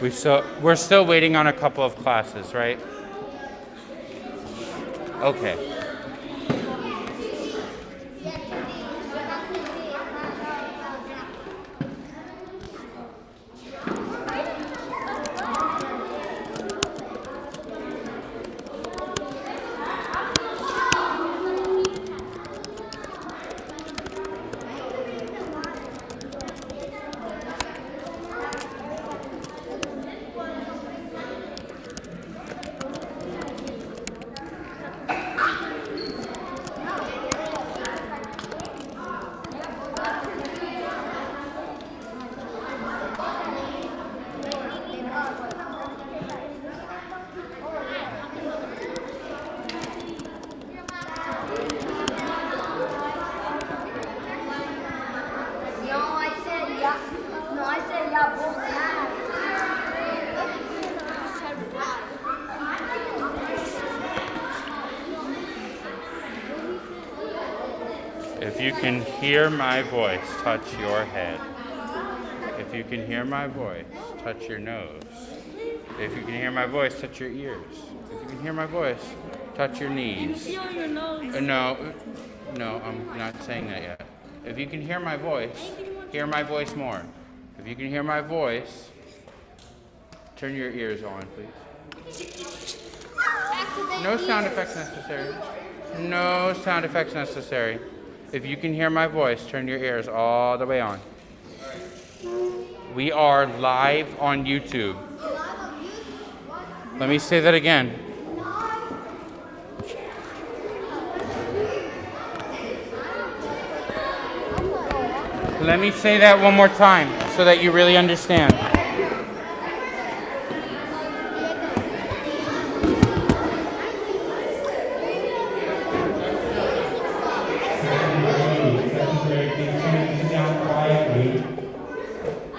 We're still waiting on a couple of classes, right? Okay. If you can hear my voice, touch your head. If you can hear my voice, touch your nose. If you can hear my voice, touch your ears. If you can hear my voice, touch your knees. Can you feel your nose? No, I'm not saying that yet. If you can hear my voice, hear my voice more. If you can hear my voice, turn your ears on, please. No sound effects necessary. No sound effects necessary. If you can hear my voice, turn your ears all the way on. We are live on YouTube. Let me say that again. Let me say that one more time so that you really understand.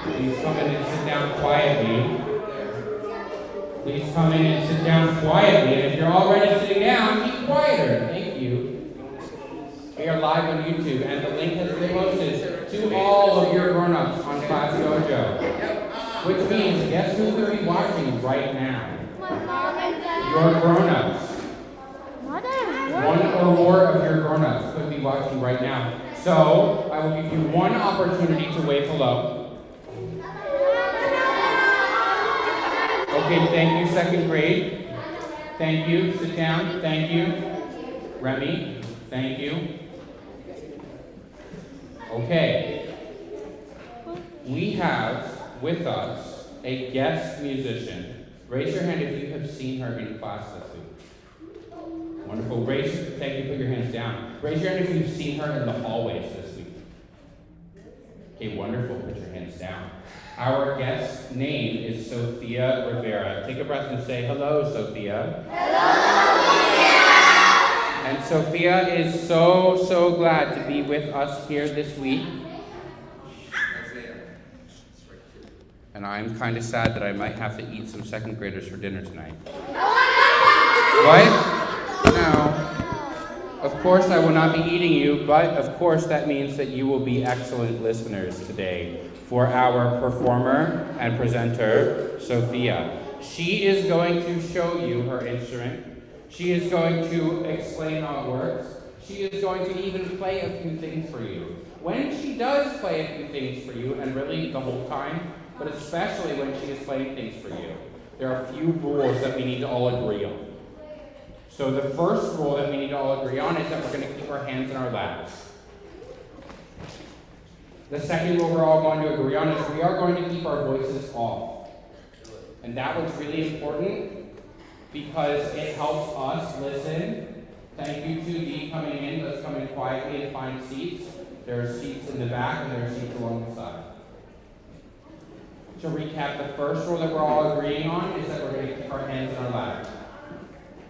Please come in and sit down quietly. Please come in and sit down quietly. And if you're already sitting down, keep quieter. Thank you. We are live on YouTube, and the link has been posted to all of your grown-ups on Class Dojo. Which means, guess who could be watching right now? Your grown-ups. One or more of your grown-ups could be watching right now. So, I will give you one opportunity to wave hello. Okay, thank you, second grade. Thank you, sit down, thank you. Remy, thank you. Okay. We have with us a guest musician. Raise your hand if you have seen her in class this week. Wonderful. Thank you, put your hands down. Raise your hand if you've seen her in the hallways this week. Okay, wonderful, put your hands down. Our guest's name is Sophia Rivera. Take a breath and say, hello, Sophia. Hello, Sophia. And Sophia is so glad to be with us here this week. And I'm kind of sad that I might have to eat some second graders for dinner tonight. What? No. Of course I will not be eating you, but of course that means that you will be excellent listeners today for our performer and presenter, Sophia. She is going to show you her instrument. She is going to explain how it works. She is going to even play a few things for you. When she does play a few things for you, and really the whole time, but especially when she is playing things for you, there are a few rules that we need to all agree on. So the first rule that we need to all agree on is that we're going to keep our hands in our laps. The second rule we're all going to agree on is we are going to keep our voices off. And that was really important because it helps us listen. Thank you to Dee coming in. Let's come in quietly and find seats. There are seats in the back and there are seats along the side. To recap, the first rule that we're all agreeing on is that we're going to keep our hands in our lap.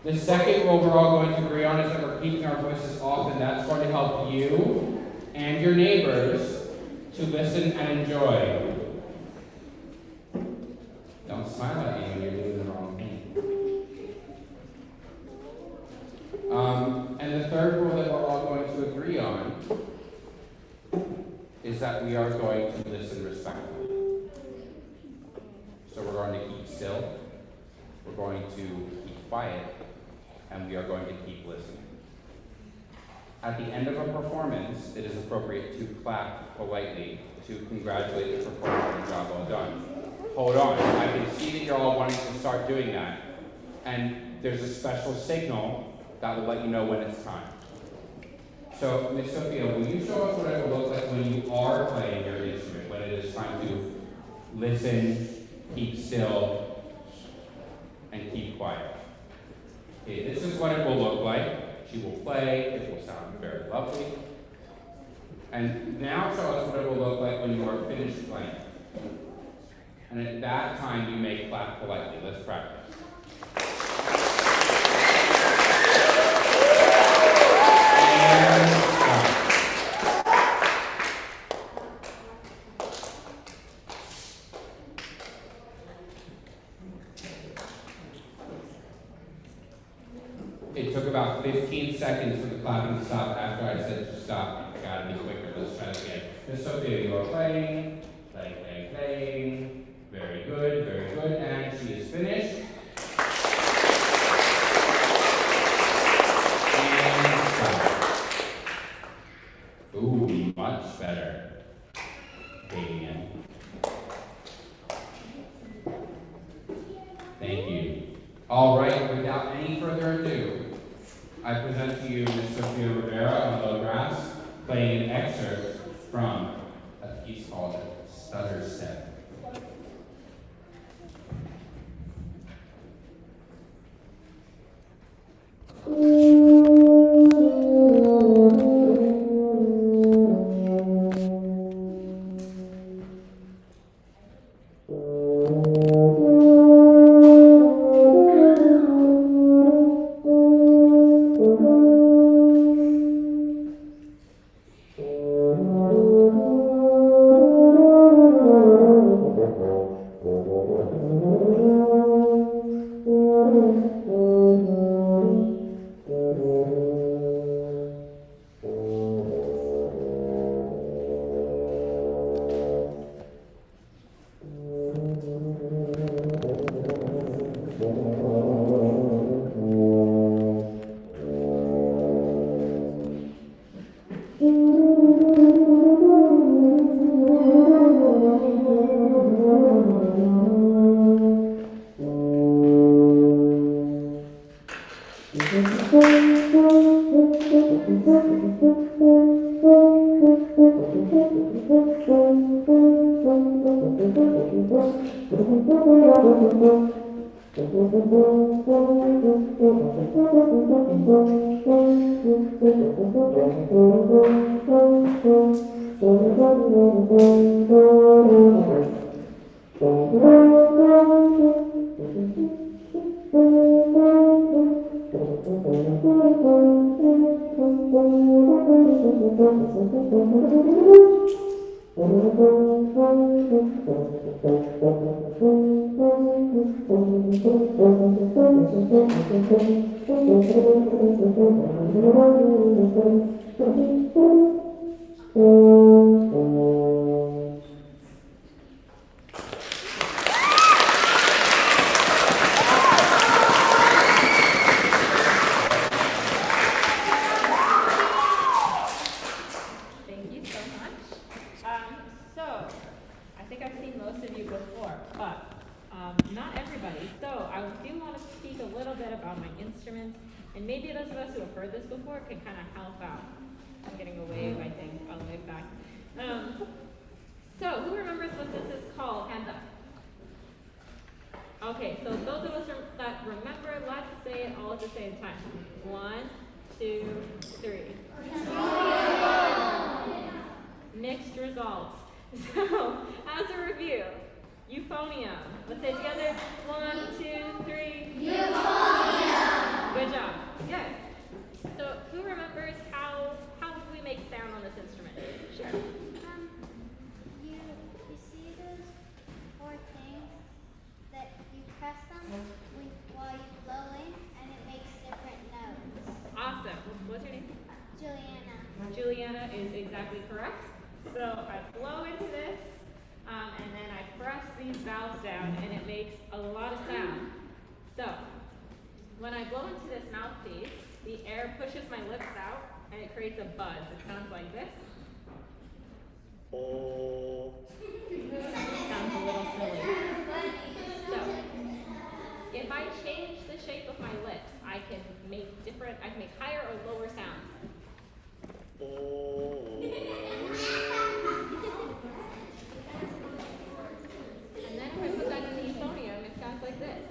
The second rule we're all going to agree on is that we're keeping our voices off, and that's going to help you and your neighbors to listen and enjoy. Don't smile at me when you're doing the wrong thing. And the third rule that we're all going to agree on is that we are going to listen respectfully. So we're going to keep still, we're going to keep quiet, and we are going to keep listening. At the end of a performance, it is appropriate to clap politely to congratulate the performer on a job well done. Hold on, I can see that you're all wanting to start doing that, and there's a special signal that will let you know when it's time. So, Miss Sophia, will you show us what it will look like when you are playing your instrument, when it is time to listen, keep still, and keep quiet? Okay, this is what it will look like. She will play, it will sound very lovely. And now show us what it will look like when you are finished playing. And at that time, you may clap politely. Let's practice. And stop. It took about 15 seconds for the clapping to stop after I said to stop. I gotta be quicker. Let's try this again. Miss Sophia, you are playing, playing, playing, playing. Very good, very good. And she is finished. And stop. Ooh, much better. Damien. Thank you. All right, without any further ado, I present to you Miss Sophia Rivera on low grass, playing an excerpt from a piece called Stutter Step. Okay, so those of us that remember, let's say it all at the same time. 1, 2, 3. Mixed results. So, as a review, euphonium. Let's say it together. 1, 2, 3. Euphonium. Good job. Good. So, who remembers how do we make sound on this instrument? Sure. You see those 4 things that you press them while you blow in, and it makes different notes. Awesome. What's your name? Juliana. Juliana is exactly correct. So I blow into this, and then I press these valves down and it makes a lot of sound. So, when I blow into this mouthpiece, the air pushes my lips out and it creates a buzz. It sounds like this. It sounds a little silly. So, if I change the shape of my lips, I can make higher or lower sounds. And then if I put that in the euphonium, it sounds like this.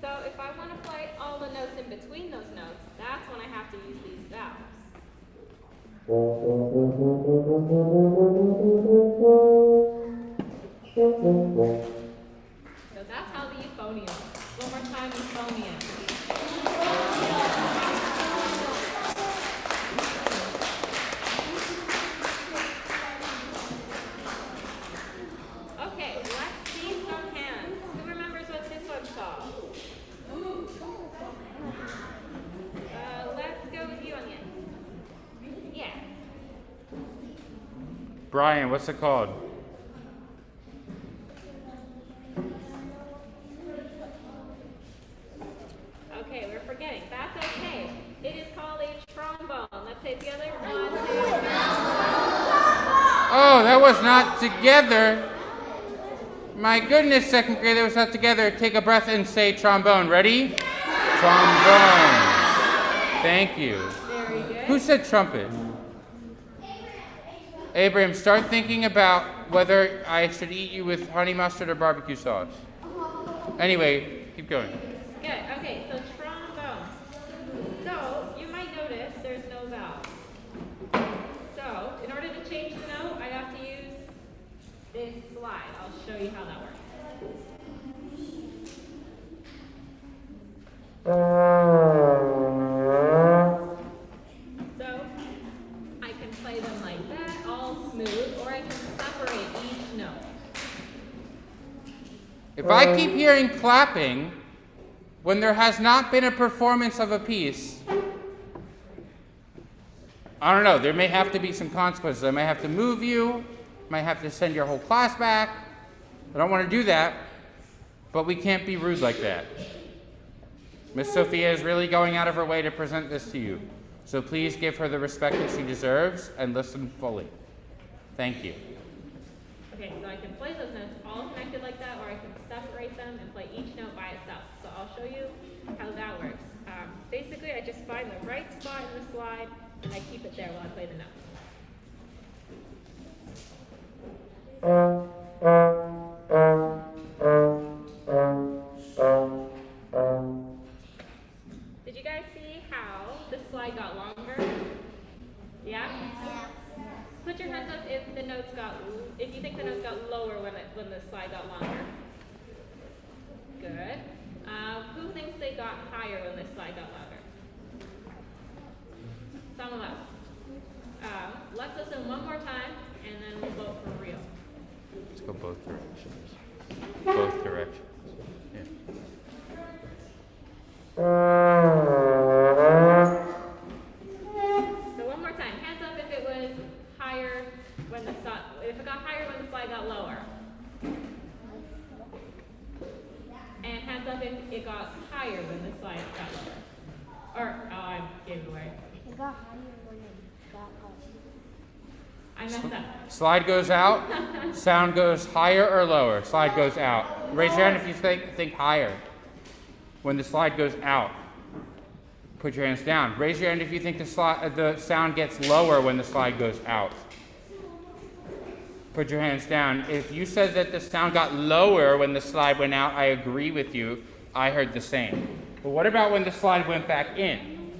So if I want to play all the notes in between those notes, that's when I have to use these valves. So that's how the euphonium. One more time, euphonium. Okay, let's see some hands. Who remembers what this one's called? Let's go with you, Onion. Yeah. Brian, what's it called? Okay, we're forgetting. That's okay. It is called a trombone. Let's say it together. 1, 2, 3. Oh, that was not together. My goodness, second grade, that was not together. Take a breath and say trombone. Ready? Trombone. Thank you. Very good. Who said trumpet? Abraham, start thinking about whether I should eat you with honey mustard or barbecue sauce. Anyway, keep going. Good. Okay, so trombone. So you might notice there's no valve. So in order to change the note, I have to use this slide. I'll show you how that works. So I can play them like that, all smooth, or I can separate each note. If I keep hearing clapping when there has not been a performance of a piece, I don't know, there may have to be some consequences. I may have to move you, might have to send your whole class back. I don't want to do that, but we can't be rude like that. Miss Sophia is really going out of her way to present this to you. So please give her the respect that she deserves and listen fully. Thank you. Okay, so I can play those notes all connected like that, or I can separate them and play each note by itself. So I'll show you how that works. Basically, I just find the right spot in the slide, and I keep it there while I play the note. Did you guys see how the slide got longer? Yeah? Put your hands up if you think the notes got lower when the slide got longer. Good. Who thinks they got higher when the slide got longer? Some of us. Let's listen one more time, and then we'll vote for real. Let's go both directions. Both directions. Yeah. So one more time. Hands up if it was higher if it got higher when the slide got lower. And hands up if it got higher when the slide got lower. I gave it away. It got higher when it got up. I messed up. Slide goes out. Sound goes higher or lower. Slide goes out. Raise your hand if you think higher. When the slide goes out, put your hands down. Raise your hand if you think the sound gets lower when the slide goes out. Put your hands down. If you said that the sound got lower when the slide went out, I agree with you. I heard the same. But what about when the slide went back in?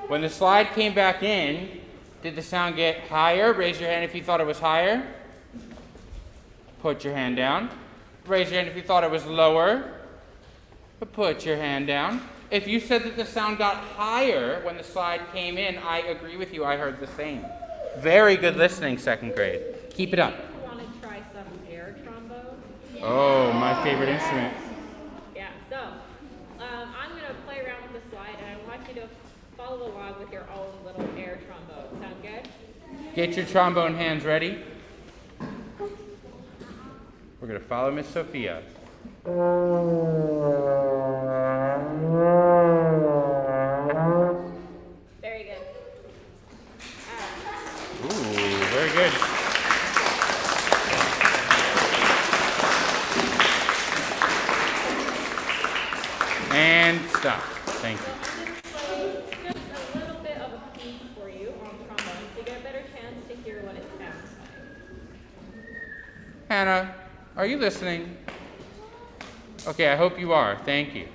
When the slide came back in, did the sound get higher? Raise your hand if you thought it was higher. Put your hand down. Raise your hand if you thought it was lower. Put your hand down. If you said that the sound got higher when the slide came in, I agree with you. I heard the same. Very good listening, second grade. Keep it up. You want to try some air trombone? Oh, my favorite instrument. Yeah, so I'm going to play around with the slide, and I want you to follow along with your own little air trombone. Sound good? Get your trombone hands ready. We're going to follow Miss Sophia. Very good. Ooh, very good. And stop. Thank you. So I'm going to play just a little bit of a piece for you on trombone so you get a better chance to hear what it sounds like. Hannah, are you listening? Okay, I hope you are. Thank you.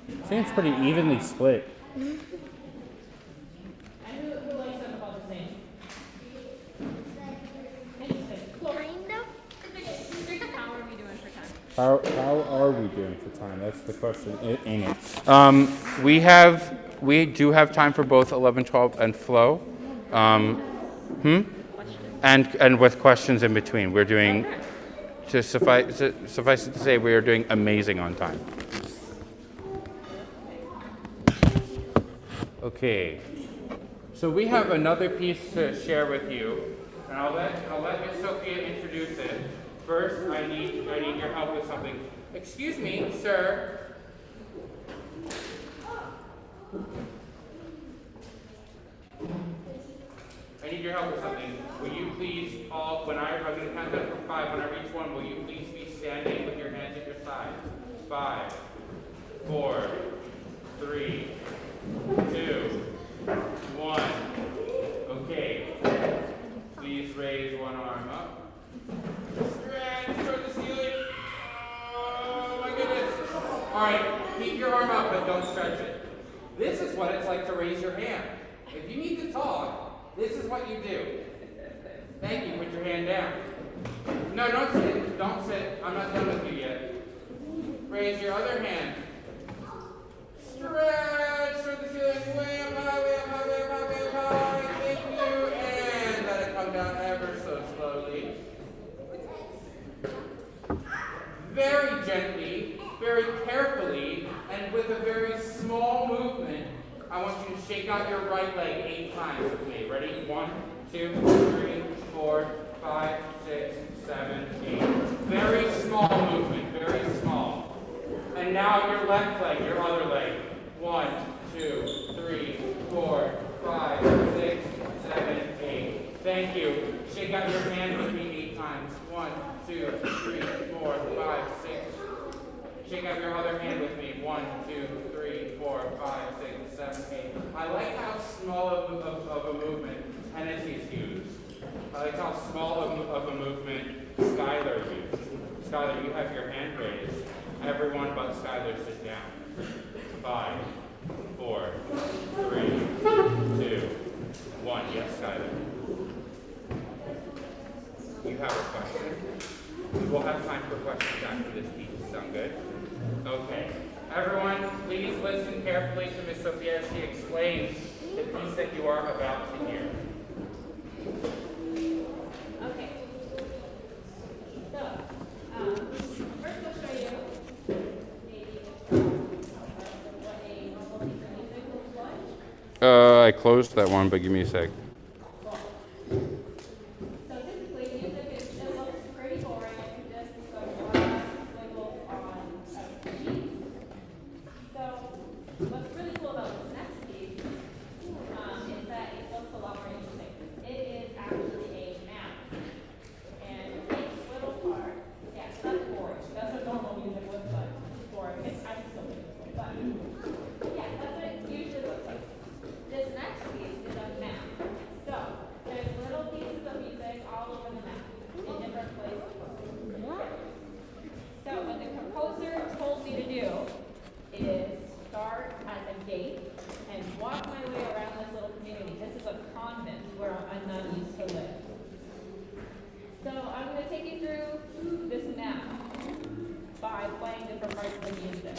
I think it's pretty evenly split. And who likes them about the same? Interesting. Cool. How are we doing for time? How are we doing for time? That's the question, ain't it? We do have time for both 11, 12, and flow. And with questions in between. We're doing, to suffice it to say, we are doing amazing on time. Okay, so we have another piece to share with you, and I'll let Miss Sophia introduce it. First, I need your help with something. Excuse me, sir. I need your help with something. Will you please all, I'm going to count down from 5. When I reach 1, will you please be standing with your hands at your sides? 5, 4, 3, 2, 1. Okay. Please raise one arm up. Stretch toward the ceiling. Oh my goodness. All right. Keep your arm up, but don't stretch it. This is what it's like to raise your hand. If you need to talk, this is what you do. Thank you. Put your hand down. No, don't sit. Don't sit. I'm not done with you yet. Raise your other hand. Stretch toward the ceiling. Way up high, way up high, way up high, way up high. Thank you. And let it come down ever so slowly. Very gently, very carefully, and with a very small movement, I want you to shake out your right leg 8 times with me. Ready? 1, 2, 3, 4, 5, 6, 7, 8. Very small movement, very small. And now your left leg, your other leg. 1, 2, 3, 4, 5, 6, 7, 8. Thank you. Shake out your hand with me 8 times. 1, 2, 3, 4, 5, 6. Shake out your other hand with me. 1, 2, 3, 4, 5, 6, 7, 8. I like how small of a movement Hennessy's used. I like how small of a movement Skylar used. Skylar, you have your hand raised. Everyone but Skylar sit down. 5, 4, 3, 2, 1. Yes, Skylar. You have a question? We'll have time for questions after this piece. Sound good? Okay. Everyone, please listen carefully to Miss Sophia as she explains the piece that you are about to hear. Okay. So, first we'll show you maybe what a normal piece of music looks like. I closed that one, but give me a sec. So typically music it looks pretty boring if you just go wiggles on actually a map. And it takes little parts. Yeah, so that's boring. That's what normal music looks like. Boring. I can still make this one, but yeah, that's what it usually looks like. This next piece is a map. So there's little pieces of music all over the map in different places. So what the composer told me to do is start at a gate and walk my way around this little community. This is a convent where a nun used to live. So I'm going to take you through this map by playing different parts of the music.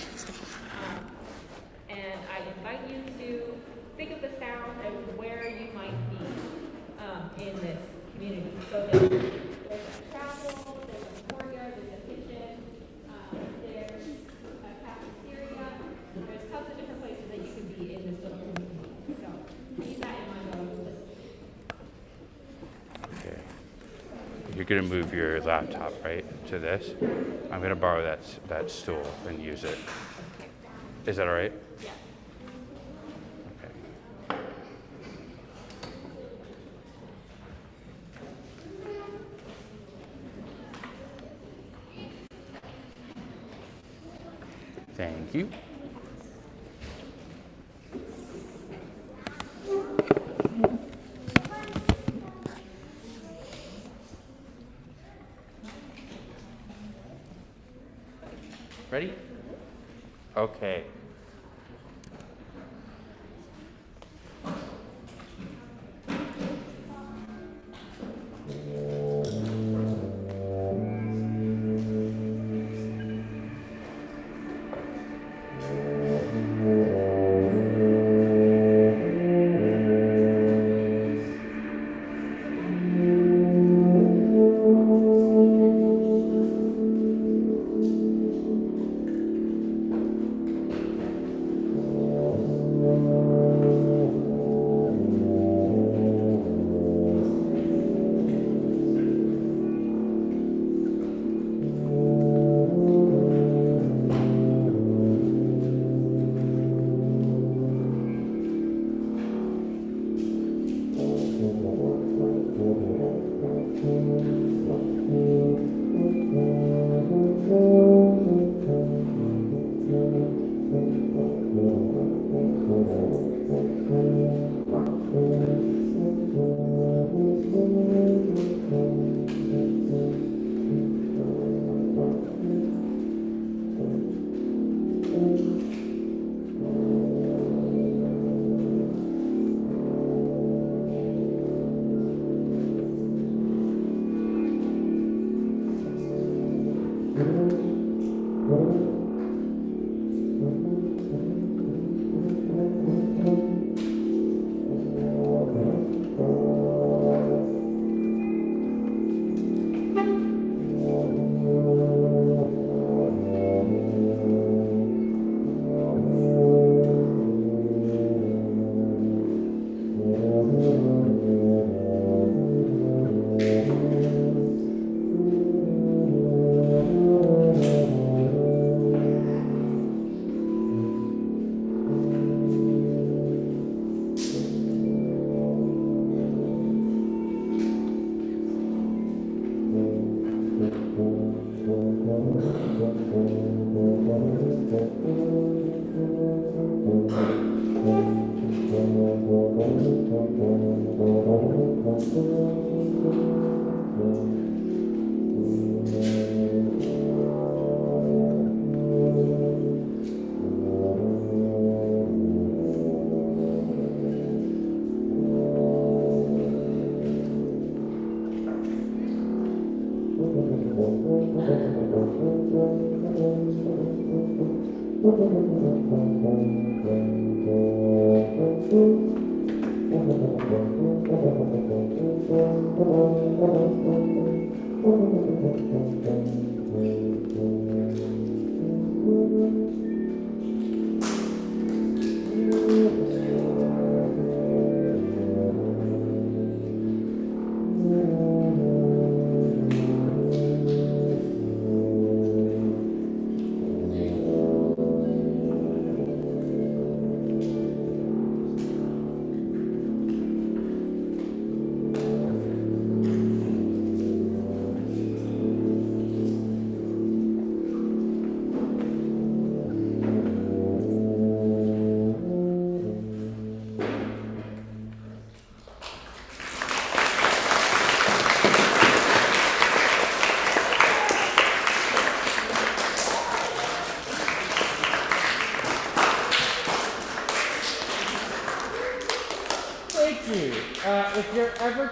And I invite you to think of the sound and where you might be in this community. So there's a chapel, there's a courtyard, there's a kitchen, there's a cafeteria. There's tons of different places that you can be in this little community. So keep that in mind while you listen. Okay. You're gonna move your laptop, right, to this? I'm gonna borrow that stool and use it. Is that all right? Yeah. Okay. Thank you. Ready? Okay.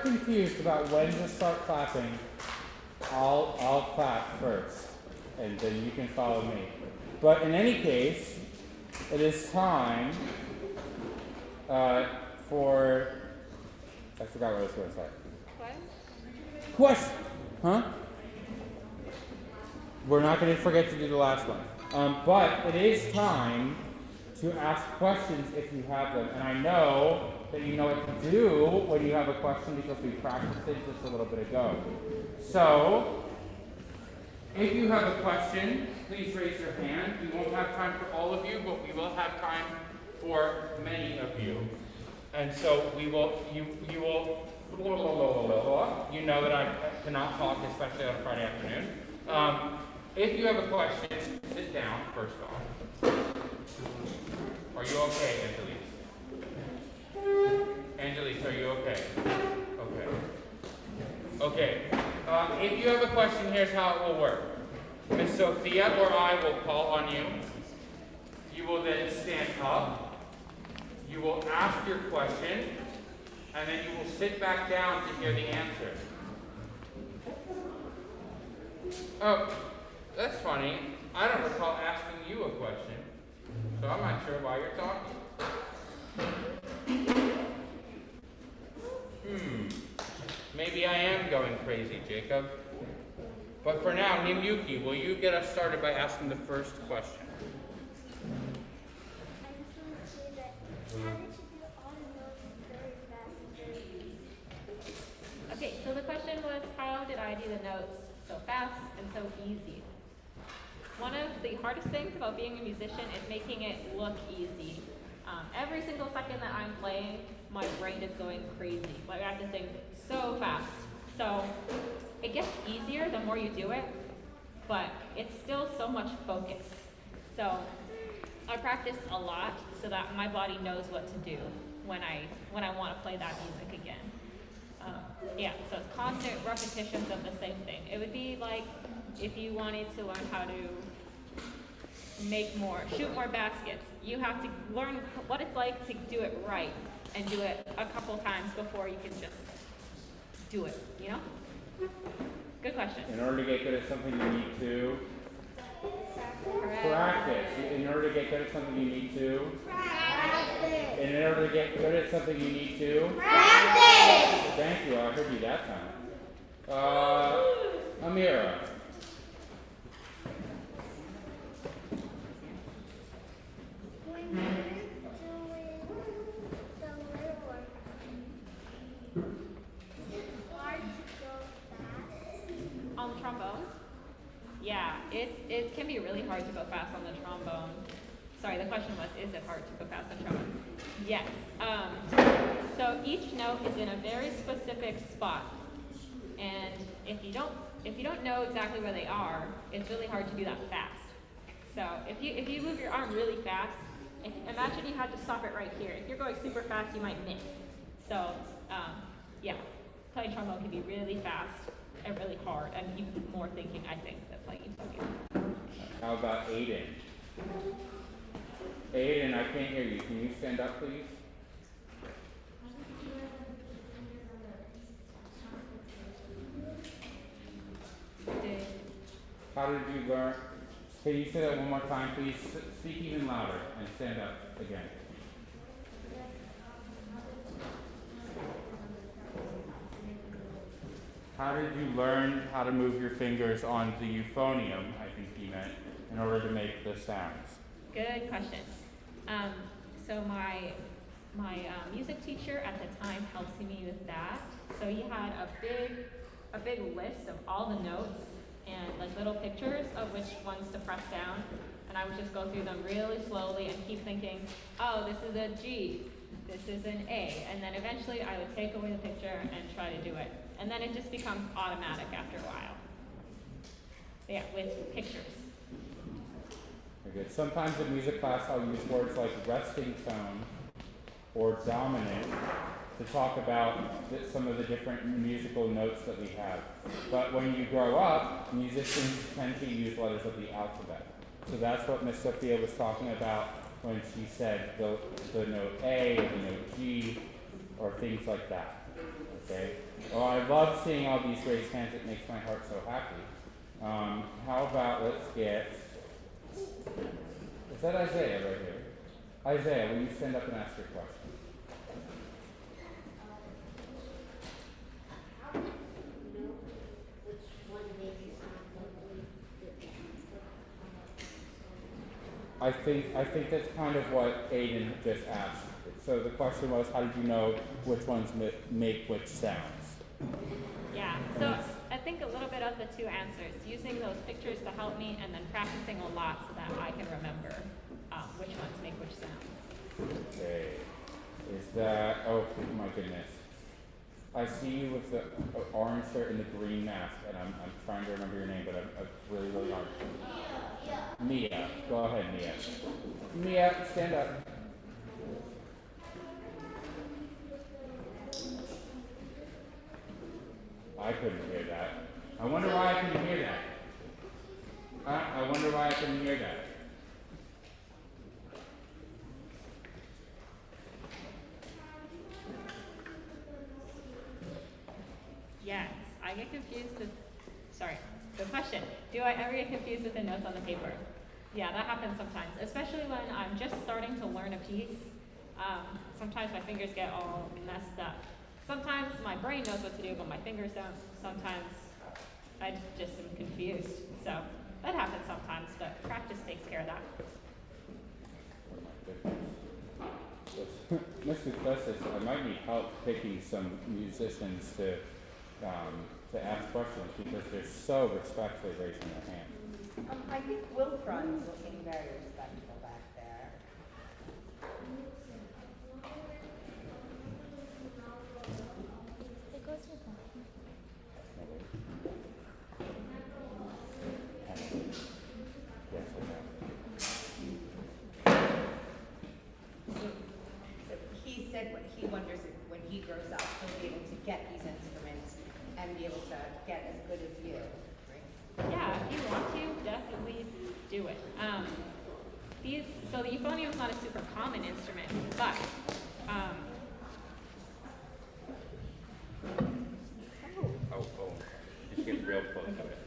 confused about when to start clapping, I'll clap first, and then you can follow me. But in any case, it is time for, I forgot what I was going to say. What? Question. Huh? We're not going to forget to do the last one. But it is time to ask questions if you have them. And I know that you know what to do when you have a question because we practiced it just a little bit ago. So, if you have a question, please raise your hand. We won't have time for all of you, but we will have time for many of you. And so you know that I cannot talk, especially on a Friday afternoon. If you have a question, sit down first off. Are you okay, Angelise? Angelise, are you okay? Okay. Okay. If you have a question, here's how it will work. Miss Sophia or I will call on you. You will then stand up. You will ask your question, and then you will sit back down to hear the answer. Oh, that's funny. I don't recall asking you a question, so I'm not sure why you're talking. Maybe I am going crazy, Jacob. But for now, Nimyuki, will you get us started by asking the first question? I just want to say that how did you do all the notes very fast and very easy? Okay, so the question was, how did I do the notes so fast and so easy? One of the hardest things about being a musician is making it look easy. Every single second that I'm playing, my brain is going crazy. Like I have to think so fast. So it gets easier the more you do it, but it's still so much focus. So I practice a lot so that my body knows what to do when I want to play that music again. So it's constant repetitions of the same thing. It would be like if you wanted to learn how to shoot more baskets. You have to learn what it's like to do it right and do it a couple times before you can just do it, you know? Good question. In order to get good at something, you need to Correct. practice. In order to get good at something, you need to practice. And in order to get good at something, you need to practice. Thank you. I heard you that time. Amira. When you're doing the little one, is it hard to go fast? On the trombone? Yeah, it can be really hard to go fast on the trombone. Sorry, the question was, is it hard to go fast on trombone? Yes. So each note is in a very specific spot. And if you don't know exactly where they are, it's really hard to do that fast. So if you move your arm really fast, imagine you had to stop it right here. If you're going super fast, you might miss. So playing trombone can be really fast and really hard, and you need more thinking, I think, than playing Sophia. How about Aiden? Aiden, I can't hear you. Can you stand up, please? How did you learn? Can you say that one more time, please? Speak even louder and stand up again. How did you learn how to move your fingers on the euphonium, I think he meant, in order to make the sounds? Good question. So my music teacher at the time helped me with that. So he had a big list of all the notes and like little pictures of which ones to press down. And I would just go through them really slowly and keep thinking, oh, this is a G, this is an A. And then eventually I would take away the picture and try to do it. And then it just becomes automatic after a while. Yeah, with pictures. Very good. Sometimes in music class I'll use words like resting tone or dominant to talk about some of the different musical notes that we have. But when you grow up, musicians tend to use letters of the alphabet. So that's what Miss Sophia was talking about when she said the note A or the note G or things like that. Okay? Well, I love seeing all these raised hands. It makes my heart so happy. How about let's get, is that Isaiah right here? Isaiah, will you stand up and ask your question? I think that's kind of what Aiden just asked. So the question was, how did you know which ones make which sounds? Yeah, so I think a little bit of the two answers, using those pictures to help me and then practicing a lot so that I can remember which ones make which sounds. Okay. Is that, oh my goodness. I see you with the orange shirt and the green mask, and I'm trying to remember your name, but I'm really, really hard. Mia. Go ahead, Mia. Mia, stand up. I couldn't hear that. I wonder why I couldn't hear that. I wonder why I couldn't hear that. Yes, I get confused with, sorry, the question. Do I ever get confused with the notes on the paper? Yeah, that happens sometimes, especially when I'm just starting to learn a piece. Sometimes my fingers get all messed up. Sometimes my brain knows what to do, but my fingers don't. Sometimes I just am confused. So that happens sometimes, but practice takes care of that. Mr. Clessis, I might need help picking some musicians to ask questions because they're so respectfully raising their hand. I think Wilfron's looking very respectful back there. It goes with that. Yes, So he said what he wonders if when he grows up he'll be able to get these instruments and be able to get as good as you. Right? Yeah, if you want to, definitely do it. So the euphonium is not a super common instrument, but Just get real close to it.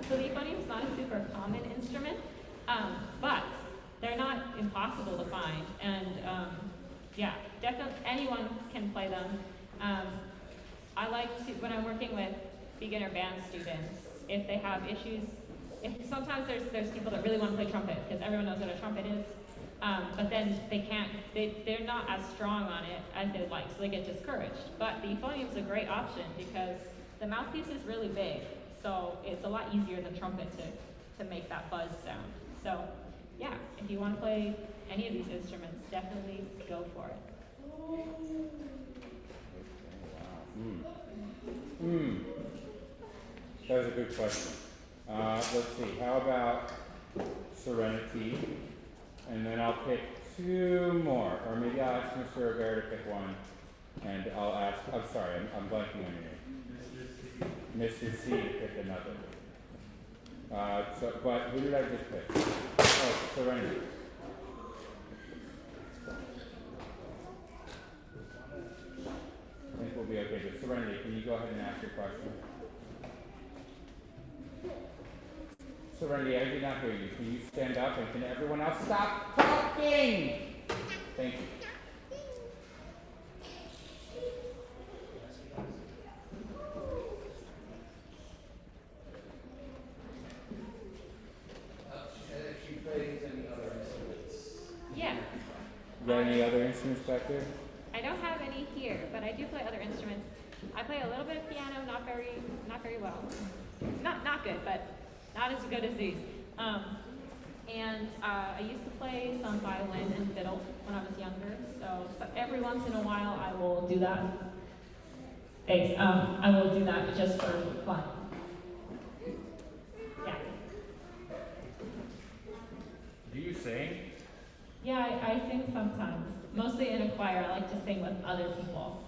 so the euphonium is not a super common instrument, but they're not impossible to find. And yeah, definitely anyone can play them. I like to, when I'm working with beginner band students, if they have issues, sometimes there's people that really want to play trumpet because everyone knows what a trumpet is, but then they're not as strong on it as they'd like, so they get discouraged. But the euphonium is a great option because the mouthpiece is really big, so it's a lot easier than trumpet to make that buzz sound. So yeah, if you want to play any of these instruments, definitely go for it. That was a good question. Let's see, how about Serenity? And then I'll pick two more, or maybe I'll ask Mr. Rivera to pick one, and I'll ask, I'm sorry, I'm blanking on your name. Mr. C to pick another. But who did I just pick? Oh, Serenity. I think we'll be okay, but Serenity, can you go ahead and ask your question? Serenity, I did not hear you. Can you stand up and can everyone else stop talking? Thank you. If she plays any other instruments. Yeah. You got any other instruments back there? I don't have any here, but I do play other instruments. I play a little bit of piano, not very well. Not good, but not as good as these. And I used to play some violin and fiddle when I was younger, so every once in a while I will do that. Thanks. I will do that just for fun. Yeah. Do you sing? Yeah, I sing sometimes. Mostly in a choir. I like to sing with other people.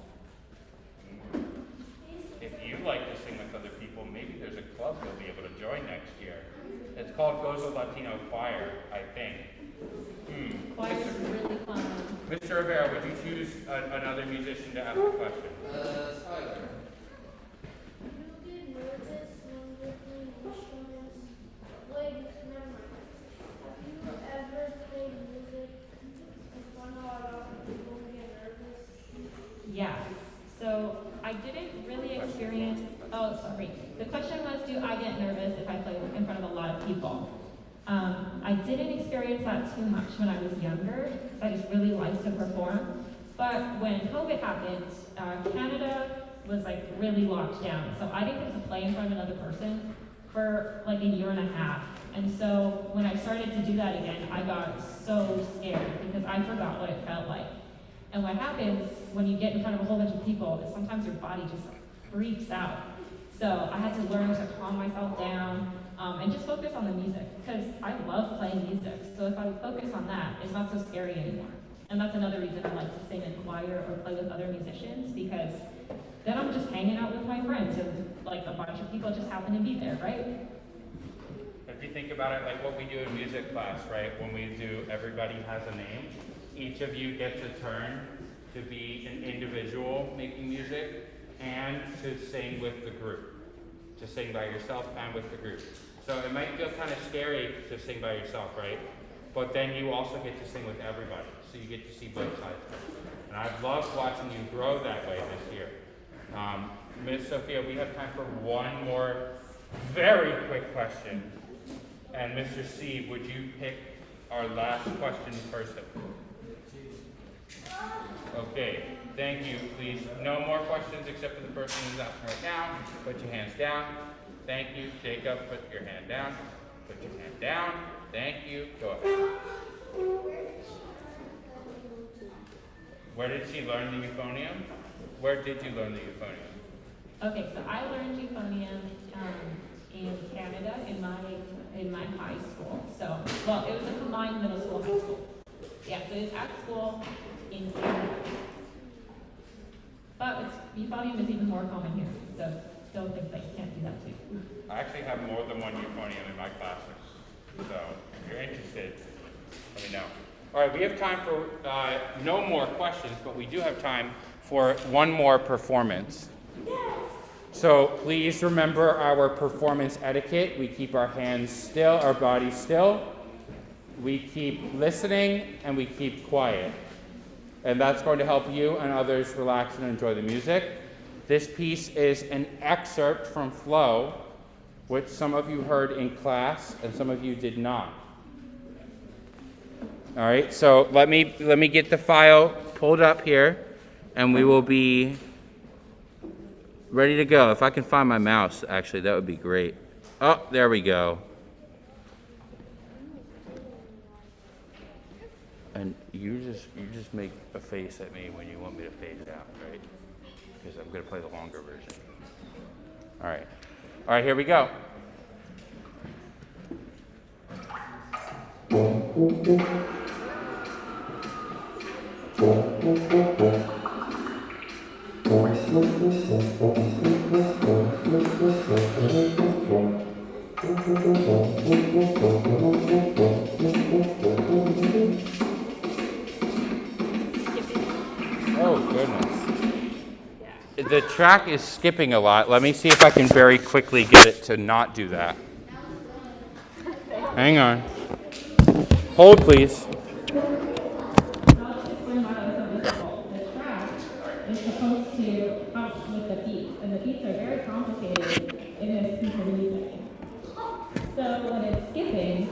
If you like to sing with other people, maybe there's a club you'll be able to join next year. It's called Gozo Latino Choir, I think. Choir is really fun. Mr. Rivera, would you choose another musician to ask a question? Tyler. Oh, sorry. The question was, do I get nervous if I play in front of a lot of people? I didn't experience that too much when I was younger, because I just really liked to perform. But when COVID happened, Canada was like really locked down, so I didn't get to play in front of another person for like a year and a half. And so when I started to do that again, I got so scared because I forgot what it felt like. And what happens when you get in front of a whole bunch of people is sometimes your body just freaks out. So I had to learn to calm myself down and just focus on the music, because I love playing music. So if I focus on that, it's not so scary anymore. And that's another reason I like to sing in choir or play with other musicians, because then I'm just hanging out with my friends and like a bunch of people just happen to be there, right? If you think about it, like what we do in music class, right? When we do Everybody Has a Name, each of you gets a turn to be an individual making music and to sing with the group. To sing by yourself and with the group. So it might feel kind of scary to sing by yourself, right? But then you also get to sing with everybody. So you get to see both sides. And I've loved watching you grow that way this year. Ms. Sophia, we have time for one more very quick question. And Mr. Steve, would you pick our last question person? Okay, thank you. Please, no more questions except for the person who's asking right now. Put your hands down. Thank you. Jacob, put your hand down. Put your hand down. Thank you. Go ahead. Where did she learn the euphonium? Where did you learn the euphonium? Okay, so I learned euphonium in Canada in my high school. So, well, it was a combined middle school, high school. Yeah, so it's at school in Canada. But euphonium is even more common here, so don't think that you can't do that too. I actually have more than one euphonium in my classes. So if you're interested, let me know. All right, we have time for no more questions, but we do have time for one more performance. So please remember our performance etiquette. We keep our hands still, our bodies still. We keep listening, and we keep quiet. And that's going to help you and others relax and enjoy the music. This piece is an excerpt from Flow, which some of you heard in class and some of you did not. All right, so let me get the file pulled up here, and we will be ready to go. If I can find my mouse, actually, that would be great. Oh, there we go. And you just make a face at me when you want me to fade it out, right? Because I'm going to play the longer version. All right, here we go. Oh, goodness. The track is skipping a lot. Let me see if I can very quickly get it to not do that. Hang on. Hold, please. Is supposed to help with the beats, and the beats are very complicated in this piece of music. So when it's skipping,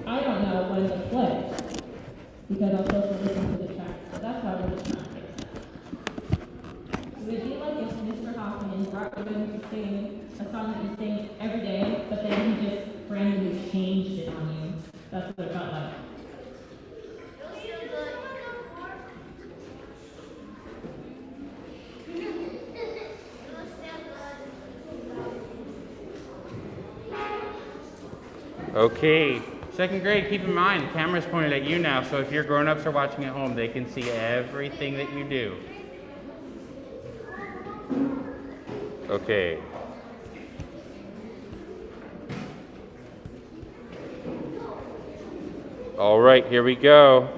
I don't know when to play, because I'm supposed to listen to the track. So that's how the track makes sense. It would be like if Mr. Hoffman brought you in to sing a song that you sing every day, but then he just randomly changed it on you. That's what it felt like. Okay, second grade, keep in mind, the camera's pointed at you now, so if your grown-ups are watching at home, they can see everything that you do. Okay. All right, here we go.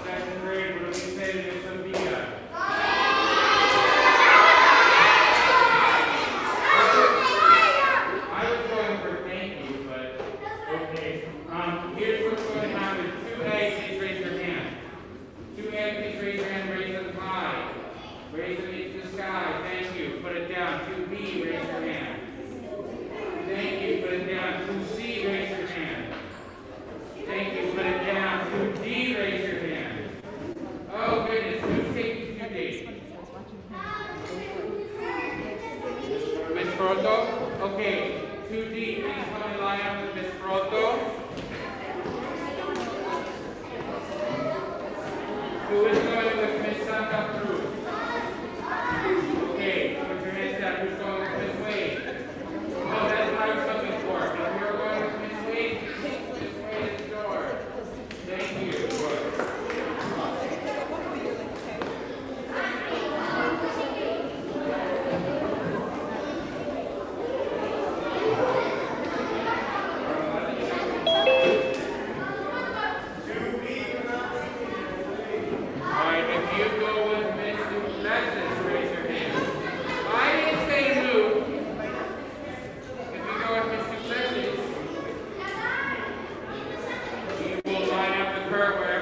Second grade, what do we say to Sophia? I was going for thank you, but okay. Here's what's going to happen. 2A, please raise your hand. 2A, please raise your hand, raise them high. Raise them into the sky. Thank you. Put it down. 2B, raise your hand. Thank you. Put it down. 2C, raise your hand. Thank you. Put it down. 2D, raise your hand. Oh goodness, who's taking 2D? Miss Froto? Okay, 2D, please come and line up with Miss Froto. Who is going with Miss Santa Cruz? Okay, put your hands down. Who's going with Miss Wade? Oh, that's what I was looking for. If you're going with Miss Wade, Miss Wade is the door. Thank you. Good. Alright, if you go with Miss Duplessis, raise your hand. I didn't say move. If you go with Miss Duplessis, you will line up with her wherever